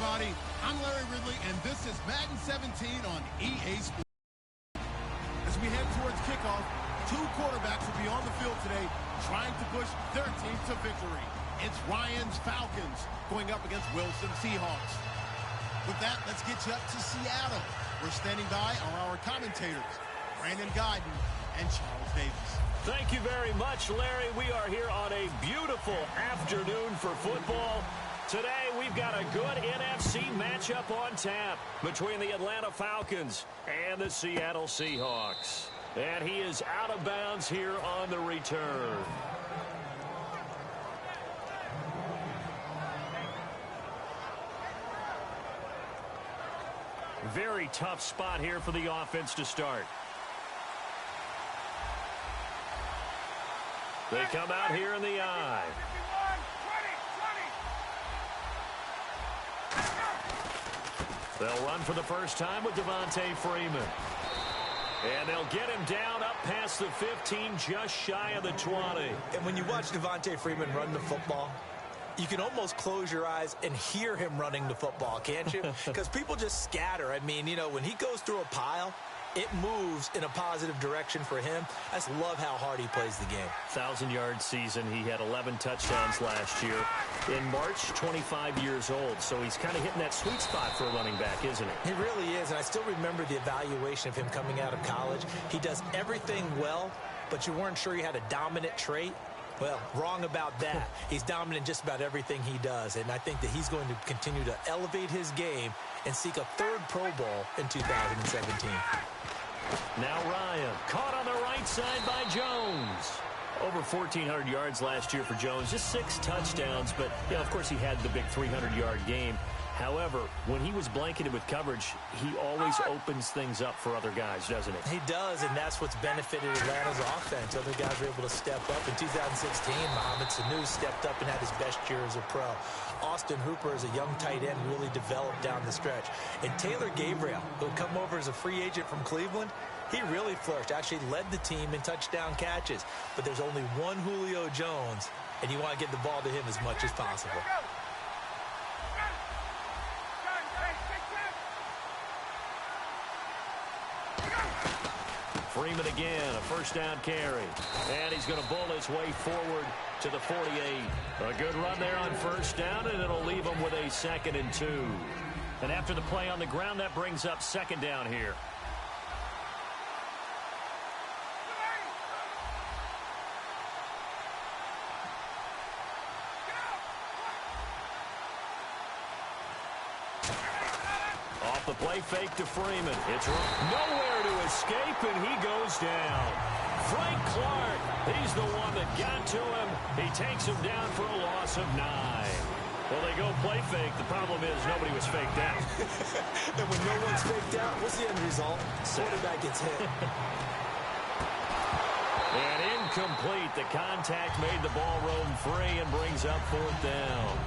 everybody. I'm Larry Ridley, and this is Madden 17 on EA Sports. As we head towards kickoff, two quarterbacks will be on the field today trying to push their team to victory. It's Ryan's Falcons going up against Wilson's Seahawks. With that, let's get you up to Seattle. We're standing by are our commentators, Brandon Guyton and Charles Davis. Thank you very much, Larry. We are here on a beautiful afternoon for football. Today, we've got a good NFC matchup on tap between the Atlanta Falcons and the Seattle Seahawks. And he is out of bounds here on the return. Very tough spot here for the offense to start. They come out here in the eye. They'll run for the first time with Devontae Freeman. And they'll get him down up past the 15, just shy of the 20. And when you watch Devontae Freeman run the football, you can almost close your eyes and hear him running the football, can't you? Because people just scatter. I mean, you know, when he goes through a pile, it moves in a positive direction for him. I just love how hard he plays the game. 1,000-yard season. He had 11 touchdowns last year. In March, 25 years old. So he's kind of hitting that sweet spot for a running back, isn't he? He really is. And I still remember the evaluation of him coming out of college. He does everything well, but you weren't sure he had a dominant trait. Well, wrong about that. He's dominant in just about everything he does. And I think that he's going to continue to elevate his game and seek a third Pro Bowl in 2017. Now Ryan, caught on the right side by Jones. Over 1,400 yards last year for Jones, just 6 touchdowns. But, you know, of course, he had the big 300-yard game. However, when he was blanketed with coverage, he always opens things up for other guys, doesn't he? He does, and that's what's benefited Atlanta's offense. Other guys were able to step up. In 2016, Mohamed Sanu stepped up and had his best year as a pro. Austin Hooper, as a young tight end, really developed down the stretch. And Taylor Gabriel, who had come over as a free agent from Cleveland, he really flourished, actually led the team in touchdown catches. But there's only one Julio Jones, and you want to get the ball to him as much as possible. Freeman again, a first down carry. And he's going to bull his way forward to the 48. A good run there on first down, and it'll leave him with a 2nd and 2. And after the play on the ground, that brings up 2nd down here. Off the play fake to Freeman. It's nowhere to escape, and he goes down. Frank Clark, he's the one that got to him. He takes him down for a loss of 9. Well, they go play fake. The problem is nobody was faked out. And when no one's faked out, what's the end result? Quarterback gets hit. And incomplete. The contact made the ball roam free and brings up 4th down.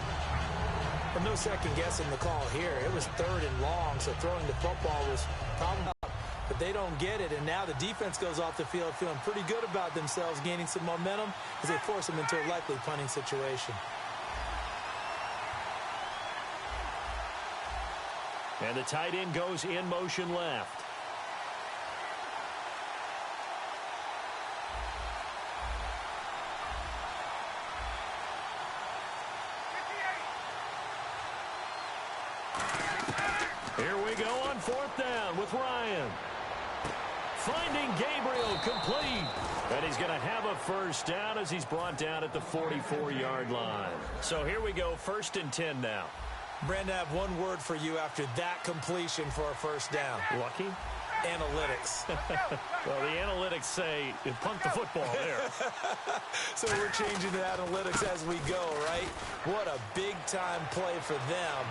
Well, no second guessing the call here. It was 3rd and long, so throwing the football was probably, but they don't get it. And now the defense goes off the field feeling pretty good about themselves, gaining some momentum as they force them into a likely punting situation. And the tight end goes in motion left. Here we go on 4th down with Ryan. Finding Gabriel complete. And he's going to have a first down as he's brought down at the 44-yard line. So here we go, 1st and 10 now. Brandon, I have one word for you after that completion for a first down. Lucky? Analytics. Well, the analytics say punt the football there. So we're changing the analytics as we go, right? What a big-time play for them.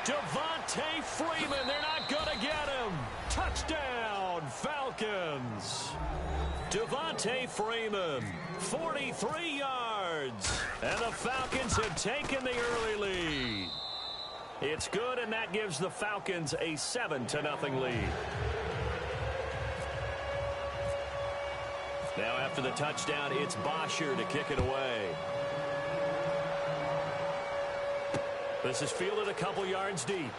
Devontae Freeman, they're not going to get him. Touchdown, Falcons. Devontae Freeman, 43 yards. And the Falcons have taken the early lead. It's good, and that gives the Falcons a 7-0 lead. Now after the touchdown, it's Bosher to kick it away. This is fielded a couple yards deep.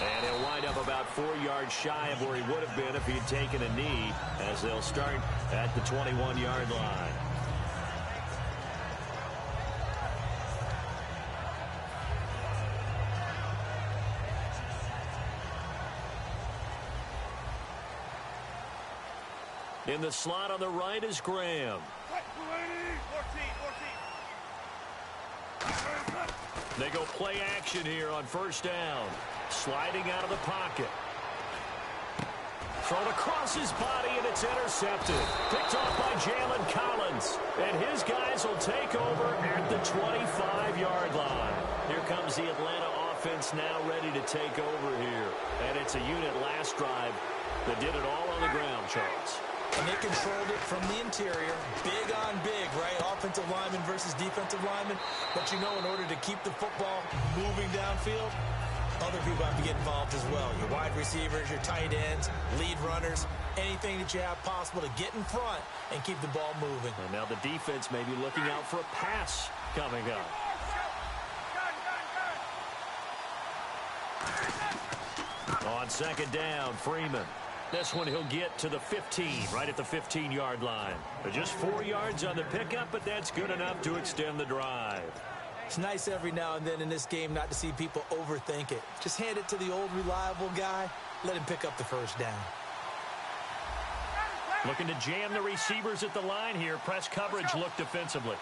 And he'll wind up about 4 yards shy of where he would have been if he had taken a knee, as they'll start at the 21-yard line. In the slot on the right is Graham. They go play action here on first down. Sliding out of the pocket. Thrown across his body, and it's intercepted. Picked off by Jalen Collins. And his guys will take over at the 25-yard line. Here comes the Atlanta offense now ready to take over here. And it's a unit last drive that did it all on the ground, Charles. And they controlled it from the interior. Big on big, right? Offensive lineman versus defensive lineman. But you know, in order to keep the football moving downfield, other people have to get involved as well. Your wide receivers, your tight ends, lead runners, anything that you have possible to get in front and keep the ball moving. And now the defense may be looking out for a pass coming up. On second down, Freeman. This one he'll get to the 15, right at the 15-yard line. Just 4 yards on the pickup, but that's good enough to extend the drive. It's nice every now and then in this game not to see people overthink it. Just hand it to the old reliable guy. Let him pick up the first down. Looking to jam the receivers at the line here. Press coverage look defensively.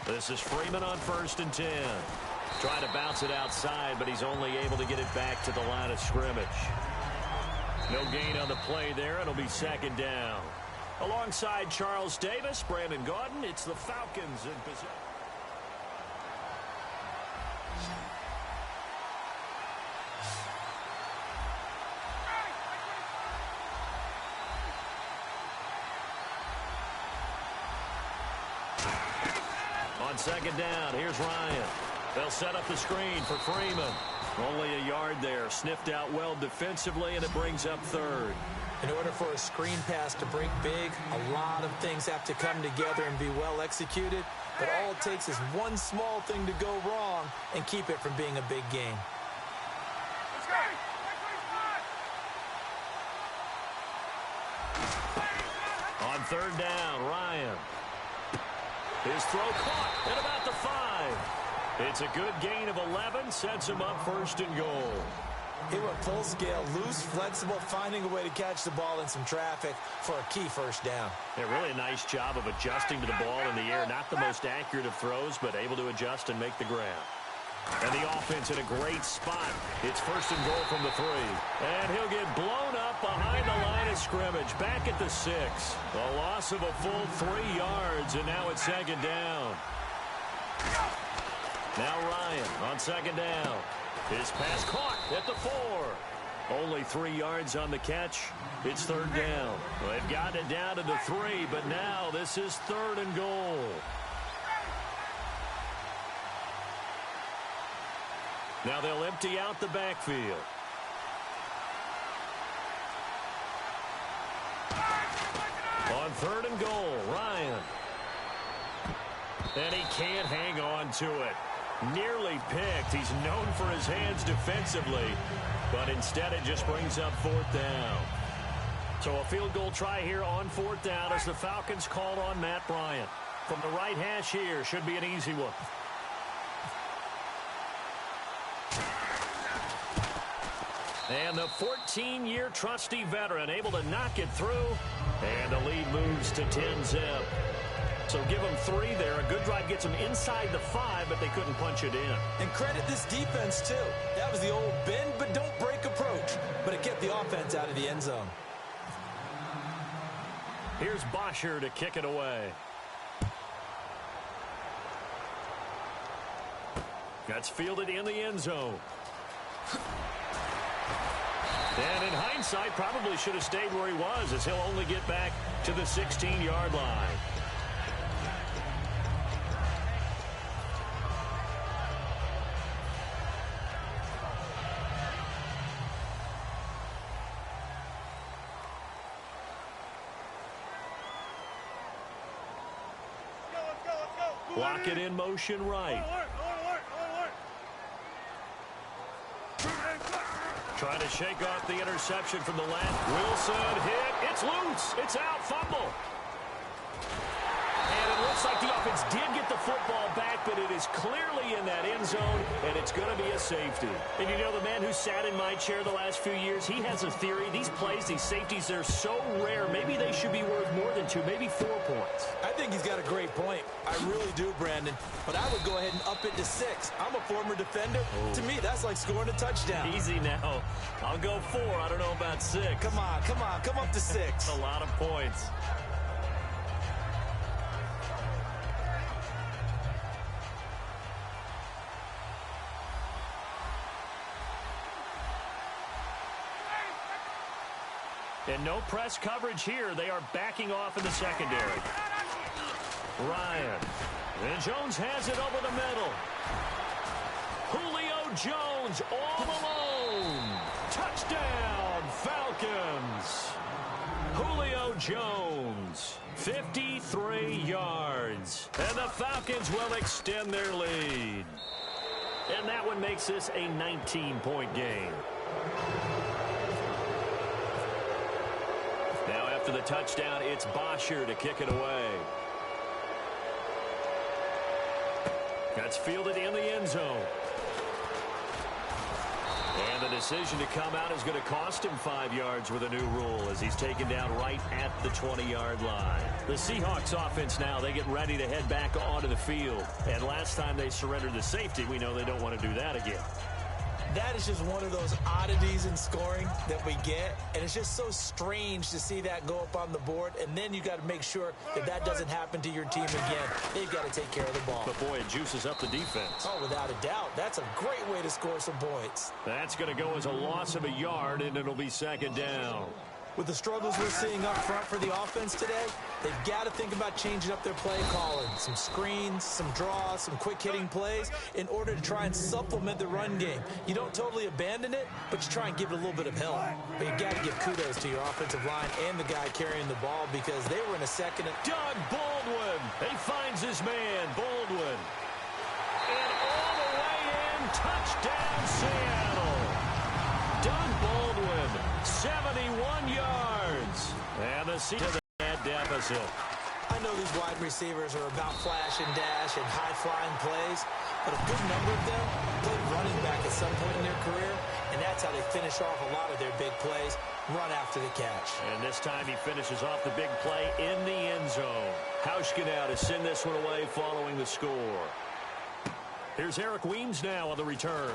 This is Freeman on 1st and 10. Trying to bounce it outside, but he's only able to get it back to the line of scrimmage. No gain on the play there. It'll be second down. Alongside Charles Davis, Brandon Gaudin, it's the Falcons in possession. On second down, here's Ryan. They'll set up the screen for Freeman. Only a yard there. Sniffed out well defensively, and it brings up 3rd. In order for a screen pass to break big, a lot of things have to come together and be well executed. But all it takes is one small thing to go wrong and keep it from being a big game. On 3rd down, Ryan. His throw caught at about the 5. It's a good gain of 11, sets him up 1st and goal. He went full scale, loose, flexible, finding a way to catch the ball in some traffic for a key first down. Yeah, really a nice job of adjusting to the ball in the air. Not the most accurate of throws, but able to adjust and make the grab. And the offense in a great spot. It's 1st and goal from the 3. And he'll get blown up behind the line of scrimmage. Back at the 6. A loss of a full 3 yards, and now it's 2nd down. Now Ryan on 2nd down. His pass caught at the 4. Only 3 yards on the catch. It's 3rd down. Well, they've gotten it down to the 3, but now this is 3rd and goal. Now they'll empty out the backfield. On 3rd and goal, Ryan. And he can't hang on to it. Nearly picked. He's known for his hands defensively, but instead it just brings up 4th down. So a field goal try here on 4th down as the Falcons call on Matt Bryant. From the right hash here, should be an easy one. And the 14-year trusty veteran able to knock it through, and the lead moves to 10-zip. So give them 3 there. A good drive gets them inside the 5, but they couldn't punch it in. And credit this defense, too. That was the old bend but don't break approach, but it kept the offense out of the end zone. Here's Bosher to kick it away. That's fielded in the end zone. And in hindsight, probably should have stayed where he was, as he'll only get back to the 16-yard line. Block it in motion right. Trying to shake off the interception from the left. Wilson hit. It's loose. It's out. Fumble. And it looks like the offense did get the football back, but it is clearly in that end zone, and it's going to be a safety. And you know, the man who sat in my chair the last few years, he has a theory. These plays, these safeties, they're so rare. Maybe they should be worth more than 2, maybe 4 points. I think he's got a great point. I really do, Brandon. But I would go ahead and up it to 6. I'm a former defender. Oh. To me, that's like scoring a touchdown. Easy now. I'll go 4. I don't know about 6. Come on. Come up to 6. That's a lot of points. And no press coverage here. They are backing off in the secondary. Ryan. And Jones has it over the middle. Julio Jones all alone. Touchdown, Falcons. Julio Jones, 53 yards. And the Falcons will extend their lead. And that one makes this a 19-point game. Now after the touchdown, it's Bosher to kick it away. That's fielded in the end zone. And the decision to come out is going to cost him 5 yards with a new rule as he's taken down right at the 20-yard line. The Seahawks offense now, they get ready to head back onto the field. And last time they surrendered the safety, we know they don't want to do that again. That is just one of those oddities in scoring that we get, and it's just so strange to see that go up on the board, and then you got to make sure that that doesn't happen to your team again. They've got to take care of the ball. But, boy, it juices up the defense. Oh, without a doubt. That's a great way to score some points. That's going to go as a loss of a yard, and it'll be second down. With the struggles we're seeing up front for the offense today, they've got to think about changing up their play calling. Some screens, some draws, some quick-hitting plays in order to try and supplement the run game. You don't totally abandon it, but you try and give it a little bit of help. But you've got to give kudos to your offensive line and the guy carrying the ball because they were in a second. Doug Baldwin. He finds his man, Baldwin. And all the way in, touchdown Seattle. Doug Baldwin, 71 yards. And the Seahawks at deficit. I know these wide receivers are about flash and dash and high-flying plays, but a good number of them played running back at some point in their career, and that's how they finish off a lot of their big plays, run after the catch. And this time he finishes off the big play in the end zone. Hauschka now to send this one away following the score. Here's Eric Weems now on the return.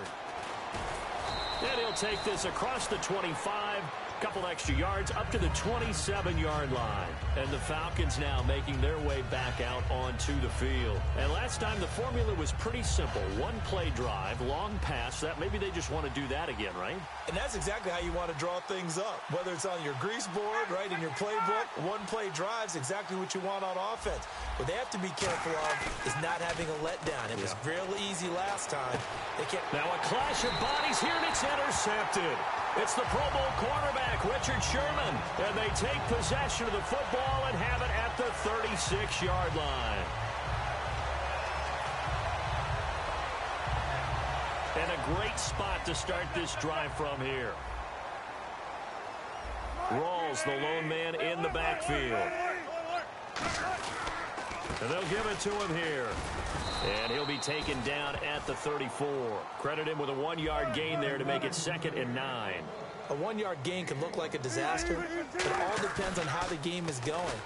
And he'll take this across the 25, couple extra yards up to the 27-yard line. And the Falcons now making their way back out onto the field. And last time the formula was pretty simple. One play drive, long pass. That maybe they just want to do that again, right? And that's exactly how you want to draw things up. Whether it's on your grease board, right, in your playbook, one play drive's exactly what you want on offense. What they have to be careful of is not having a letdown. It was real easy last time. They can't. Now a clash of bodies here, and it's intercepted. It's the Pro Bowl quarterback, Richard Sherman. And they take possession of the football and have it at the 36-yard line. And a great spot to start this drive from here. Rawls, the lone man in the backfield. And they'll give it to him here. And he'll be taken down at the 34. Credit him with a 1-yard gain there to make it 2nd and 9. A 1-yard gain can look like a disaster, but it all depends on how the game is going.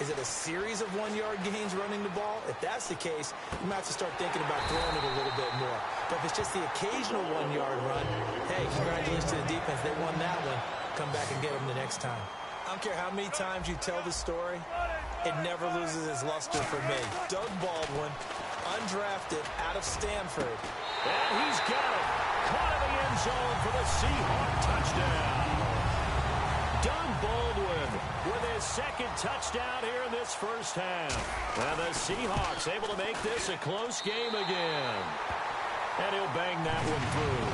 Is it a series of 1-yard gains running the ball? If that's the case, you might have to start thinking about throwing it a little bit more. But if it's just the occasional 1-yard run, hey, congratulations to the defense. They won that one. Come back and get them the next time. I don't care how many times you tell the story, it never loses its luster for me. Doug Baldwin, undrafted out of Stanford. And he's got it. Caught in the end zone for the Seahawk touchdown. Doug Baldwin with his 2nd touchdown here in this first half. And the Seahawks able to make this a close game again. And he'll bang that one through.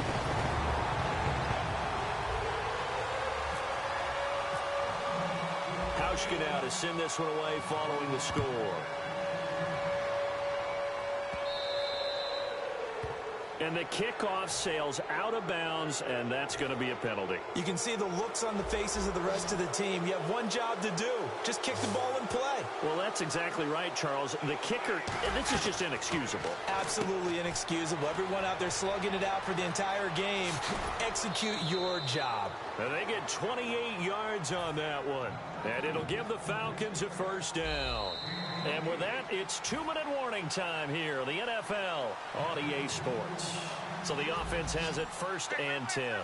Hauschka now to send this one away following the score. And the kickoff sails out of bounds, and that's going to be a penalty. You can see the looks on the faces of the rest of the team. You have one job to do. Just kick the ball and play. Well, that's exactly right, Charles. The kicker, this is just inexcusable. Absolutely inexcusable. Everyone out there slugging it out for the entire game. Execute your job. And they get 28 yards on that one. And it'll give the Falcons a first down. And with that, it's 2-minute warning time here, the NFL on EA Sports. So the offense has it 1st and 10.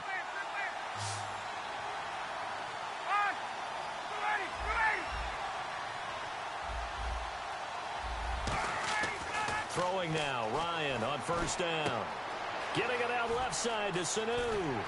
Throwing now, Ryan on 1st down. Getting it out left side to Sanu.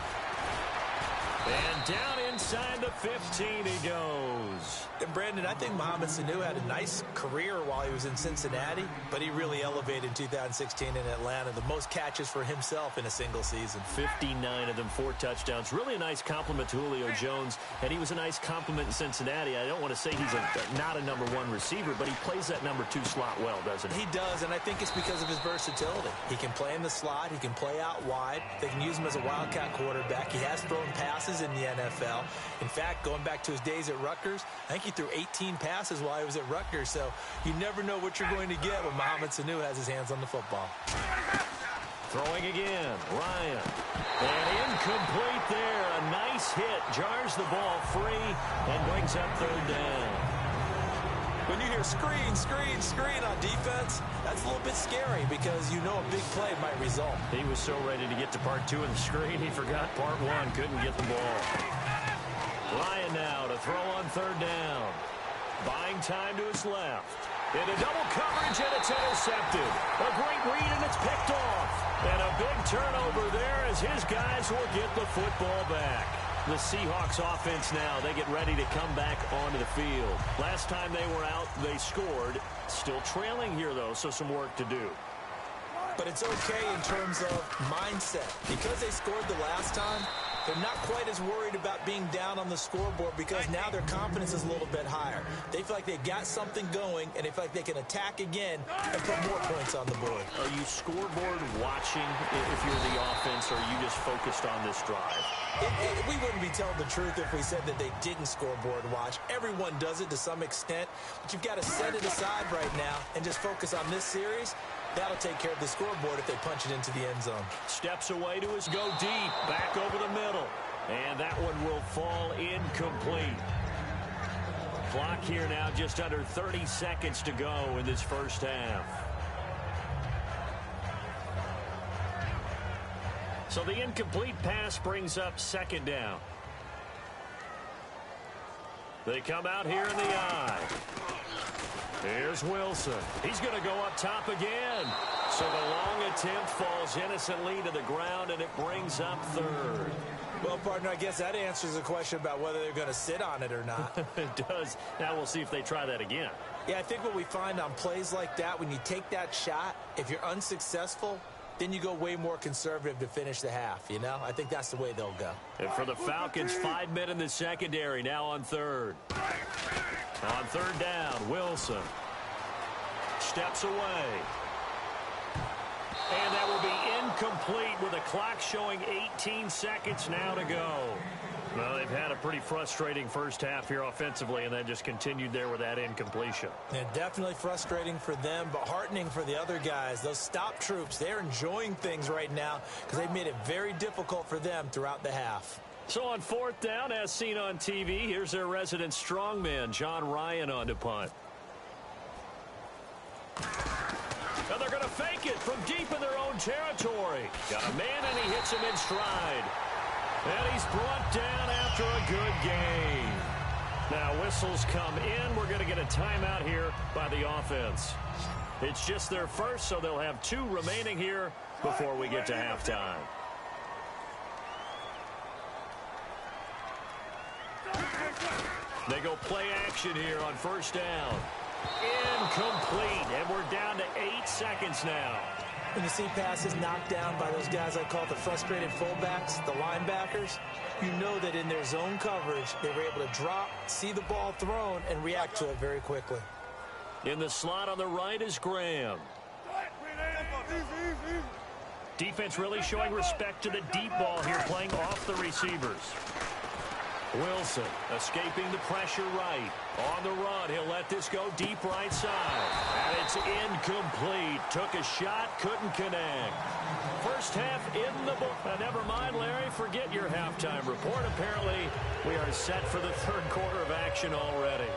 And down inside the 15 he goes. And Brandon, I think Mohamed Sanu had a nice career while he was in Cincinnati, but he really elevated in 2016 in Atlanta. The most catches for himself in a single season. 59 of them, 4 touchdowns. Really a nice compliment to Julio Jones, and he was a nice compliment in Cincinnati. I don't want to say he's not a number 1 receiver, but he plays that number 2 slot well, doesn't he? He does, and I think it's because of his versatility. He can play in the slot. He can play out wide. They can use him as a wildcat quarterback. He has thrown passes in the NFL. In fact, going back to his days at Rutgers, I think he threw 18 passes while he was at Rutgers, so you never know what you're going to get when Mohamed Sanu has his hands on the football. Throwing again, Ryan. And incomplete there. A nice hit. Jars the ball free and brings up 3rd down. When you hear screen, screen, screen on defense, that's a little bit scary because you know a big play might result. He was so ready to get to part 2 of the screen, he forgot part 1, couldn't get the ball. Ryan now to throw on 3rd down. Buying time to his left. Into double coverage, and it's intercepted. A great read, and it's picked off. And a big turnover there as his guys will get the football back. The Seahawks offense now, they get ready to come back onto the field. Last time they were out, they scored. Still trailing here, though, so some work to do. But it's okay in terms of mindset. Because they scored the last time, they're not quite as worried about being down on the scoreboard because now their confidence is a little bit higher. They feel like they've got something going, and they feel like they can attack again and put more points on the board. Are you scoreboard watching if you're the offense, or are you just focused on this drive? We wouldn't be telling the truth if we said that they didn't scoreboard watch. Everyone does it to some extent, but you've got to set it aside right now and just focus on this series. That'll take care of the scoreboard if they punch it into the end zone. Steps away to his go deep. Back over the middle. And that one will fall incomplete. Clock here now just under 30 seconds to go in this first half. So the incomplete pass brings up 2nd down. They come out here in the eye. Here's Wilson. He's going to go up top again. So the long attempt falls innocently to the ground, and it brings up 3rd. Well, partner, I guess that answers the question about whether they're going to sit on it or not. It does. Now we'll see if they try that again. Yeah, I think what we find on plays like that, when you take that shot, if you're unsuccessful, then you go way more conservative to finish the half, you know? I think that's the way they'll go. And for the Falcons, 5 men in the secondary, now on 3rd. On 3rd down, Wilson steps away. And that will be incomplete with the clock showing 18 seconds now to go. Well, they've had a pretty frustrating first half here offensively, and then just continued there with that incompletion. Yeah, definitely frustrating for them, but heartening for the other guys. Those stop troops, they're enjoying things right now because they've made it very difficult for them throughout the half. So on 4th down, as seen on TV, here's their resident strongman, John Ryan, on to punt. And they're going to fake it from deep in their own territory. Got a man, and he hits him in stride. And he's brought down after a good gain. Now whistles come in. We're going to get a timeout here by the offense. It's just their first, so they'll have 2 remaining here before we get to halftime. They go play action here on 1st down. Incomplete, and we're down to 8 seconds now. When you see passes knocked down by those guys I call the frustrated fullbacks, the linebackers, you know that in their zone coverage, they were able to drop, see the ball thrown, and react to it very quickly. In the slot on the right is Graham. Defense really showing respect to the deep ball here, playing off the receivers. Wilson escaping the pressure right. On the run, he'll let this go deep right side. And it's incomplete. Took a shot, couldn't connect. First half in the book. Never mind, Larry, forget your halftime report. Apparently, we are set for the third quarter of action already.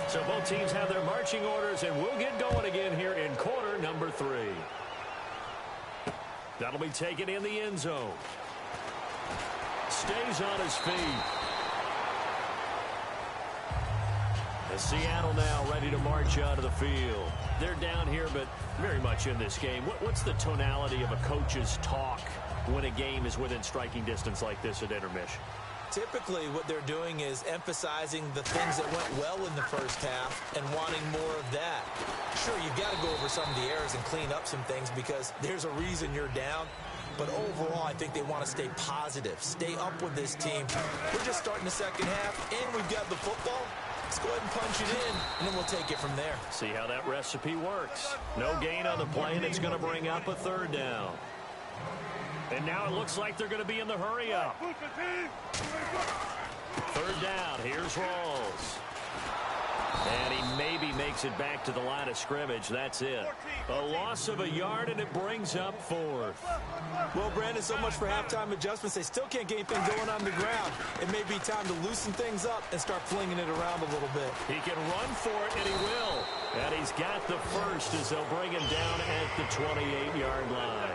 So both teams have their marching orders, and we'll get going again here in quarter number 3. That'll be taken in the end zone. Stays on his feet. And Seattle now ready to march out of the field. They're down here, but very much in this game. What's the tonality of a coach's talk when a game is within striking distance like this at intermission? Typically, what they're doing is emphasizing the things that went well in the first half and wanting more of that. Sure, you've got to go over some of the errors and clean up some things because there's a reason you're down. But overall, I think they want to stay positive, stay up with this team. We're just starting the second half, and we've got the football. Let's go ahead and punch it in, and then we'll take it from there. See how that recipe works. No gain on the play, and it's going to bring up a third down. And now it looks like they're going to be in the hurry-up. Third down. Here's Rawls. And he maybe makes it back to the line of scrimmage. That's it. A loss of a yard, and it brings up fourth. Well, Brandon, so much for halftime adjustments. They still can't get anything going on the ground. It may be time to loosen things up and start flinging it around a little bit. He can run for it, and he will. And he's got the first as they'll bring him down at the 28-yard line.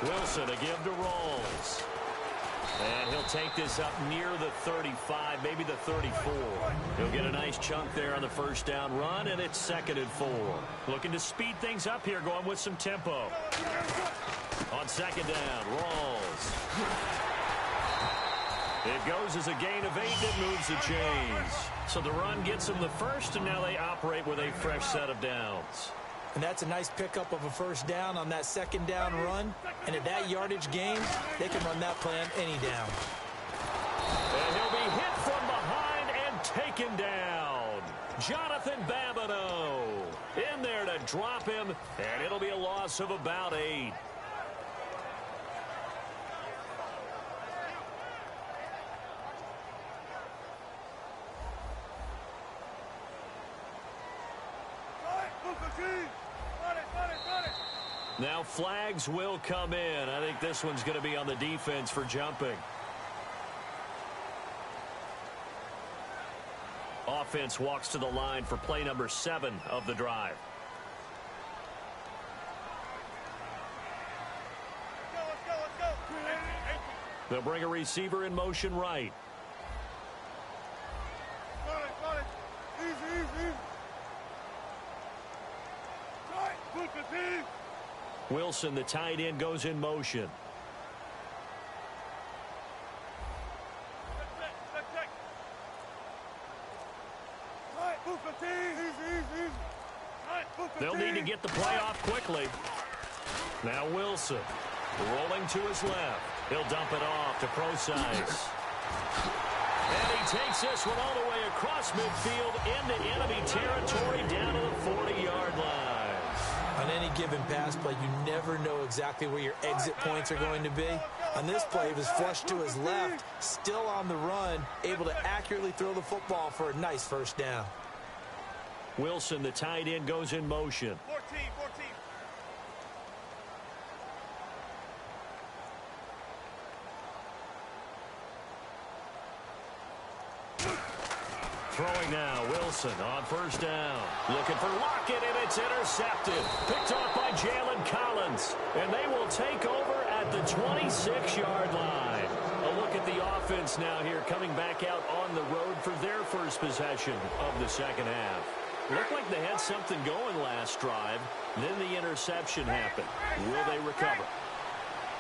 Wilson to give to Rawls. And he'll take this up near the 35, maybe the 34. He'll get a nice chunk there on the first down run, and it's 2nd and 4. Looking to speed things up here, going with some tempo. On 2nd down, Rawls. It goes as a gain of 8, and it moves the chains. So the run gets them the first, and now they operate with a fresh set of downs. And that's a nice pickup of a first down on that 2nd down run. And at that yardage gain, they can run that play on any down. And he'll be hit from behind and taken down. Jonathan Babineau in there to drop him, and it'll be a loss of about 8. Now flags will come in. I think this one's going to be on the defense for jumping. Offense walks to the line for play number 7 of the drive. Let's go. They'll bring a receiver in motion right. Got it. Easy. Wilson, the tight end, goes in motion. They'll need to get the play off quickly. Now Wilson rolling to his left. He'll dump it off to Procise. And he takes this one all the way across midfield into enemy territory down to the 40-yard line. On any given pass play, you never know exactly where your exit points are going to be. On this play, he was flushed to his left, still on the run, able to accurately throw the football for a nice first down. Wilson, the tight end, goes in motion. 14. Throwing now, Wilson on first down. Looking for Lockett, and it's intercepted. Picked off by Jalen Collins. And they will take over at the 26-yard line. A look at the offense now here, coming back out on the road for their first possession of the second half. Looked like they had something going last drive. Then the interception happened. Will they recover?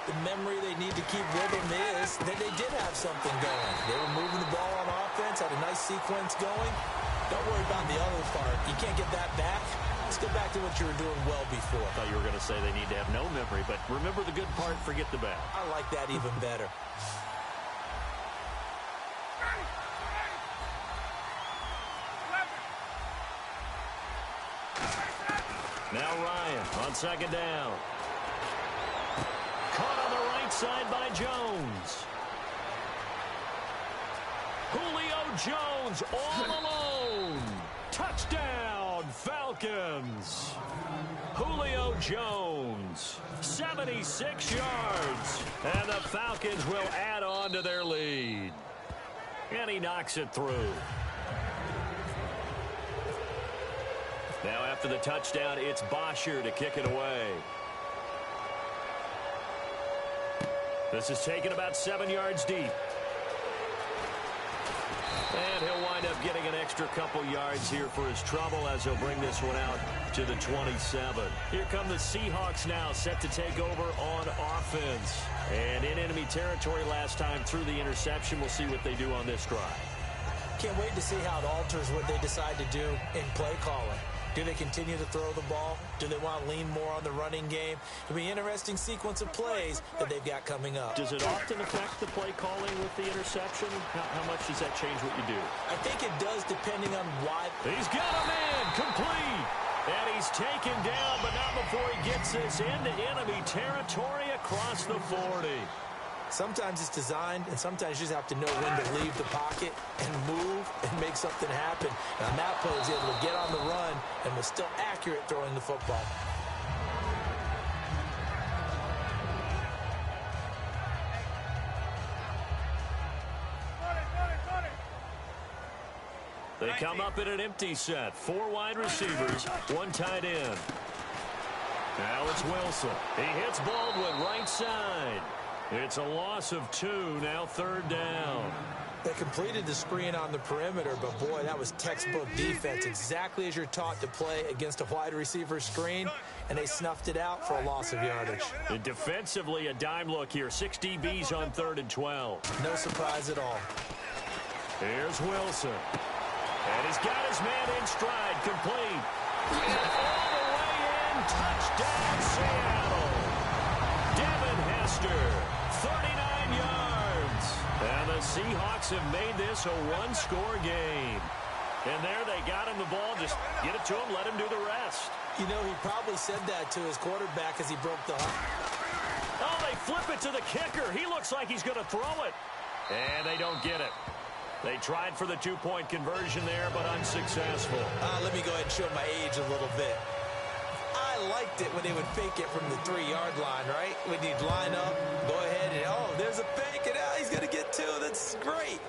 The memory they need to keep with them is that they did have something going. They were moving the ball on offense, had a nice sequence going. Don't worry about the other part. You can't get that back. Let's get back to what you were doing well before. I thought you were going to say they need to have no memory, but remember the good part, forget the bad. I like that even better. Now Ryan on second down. Caught on the right side by Jones. Julio Jones all alone. Touchdown, Falcons. Julio Jones, 76 yards. And the Falcons will add on to their lead. And he knocks it through. Now after the touchdown, it's Bosher to kick it away. This is taken about 7 yards deep. And he'll wind up getting an extra couple yards here for his trouble as he'll bring this one out to the 27. Here come the Seahawks now, set to take over on offense. And in enemy territory last time through the interception. We'll see what they do on this drive. Can't wait to see how it alters what they decide to do in play calling. Do they continue to throw the ball? Do they want to lean more on the running game? It'll be an interesting sequence of plays that they've got coming up. Does it often affect the play calling with the interception? How much does that change what you do? I think it does depending on why. He's got a man complete. And he's taken down, but not before he gets this into enemy territory across the 40. Sometimes it's designed, and sometimes you just have to know when to leave the pocket and move and make something happen. And on that play, he was able to get on the run and was still accurate throwing the football. They come up in an empty set. 4 wide receivers, 1 tight end. Now it's Wilson. He hits Baldwin right side. It's a loss of 2, now 3rd down. They completed the screen on the perimeter, but boy, that was textbook defense. Exactly as you're taught to play against a wide receiver screen, and they snuffed it out for a loss of yardage. And defensively, a dime look here. 6 DBs on 3rd and 12. No surprise at all. Here's Wilson. And he's got his man in stride, complete. And all the way in, touchdown, Seattle. Devin Hester, 39 yards. And the Seahawks have made this a 1-score game. And there they got him the ball. Just get it to him, let him do the rest. You know, he probably said that to his quarterback as he broke the hunt. Oh, they flip it to the kicker. He looks like he's going to throw it. And they don't get it. They tried for the 2-point conversion there, but unsuccessful. Let me go ahead and show my age a little bit. I liked it when they would fake it from the 3-yard line, right? When you'd line up, go ahead, and oh, there's a fake, and he's going to get 2. That's great.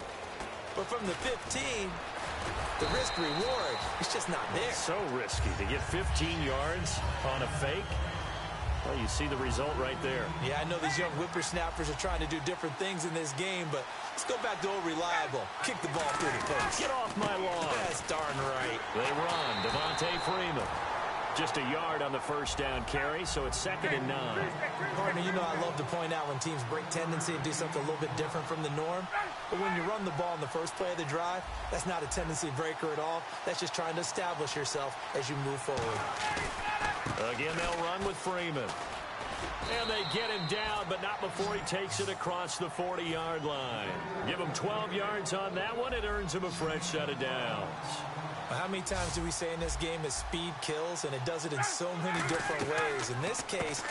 But from the 15, the risk-reward, it's just not there. So risky to get 15 yards on a fake. Well, you see the result right there. Yeah, I know these young whippersnappers are trying to do different things in this game, but let's go back to old reliable. Kick the ball through the face. Get off my lawn. That's darn right. They run. Devontae Freeman. Just a yard on the first down carry, so it's 2nd and 9. Partner, you know I love to point out when teams break tendency and do something a little bit different from the norm. But when you run the ball in the first play of the drive, that's not a tendency breaker at all. That's just trying to establish yourself as you move forward. Again, they'll run with Freeman. And they get him down, but not before he takes it across the 40-yard line. Give him 12 yards on that one. It earns him a fresh set of downs. How many times do we say in this game that speed kills, and it does it in so many different ways? In this case,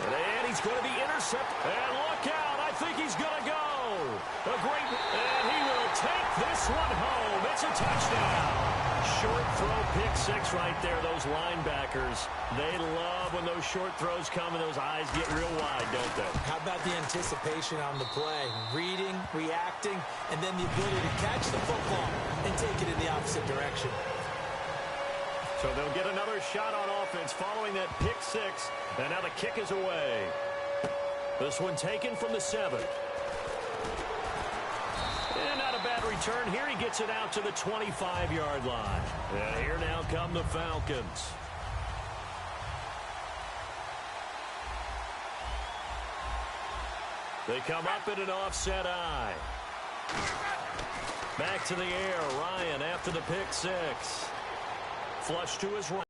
and he's going to be intercepted. And look out, I think he's going to go. And he will take this one home. It's a touchdown. Short throw, pick 6 right there. Those linebackers, they love when those short throws come and those eyes get real wide, don't they? How about the anticipation on the play? Reading, reacting, and then the ability to catch the football and take it in the opposite direction. So they'll get another shot on offense following that pick 6. And now the kick is away. This one taken from the 7. And not a bad return. Here he gets it out to the 25-yard line. And here now come the Falcons. They come up in an offset eye. Back to the air. Ryan after the pick 6. Flush to his right.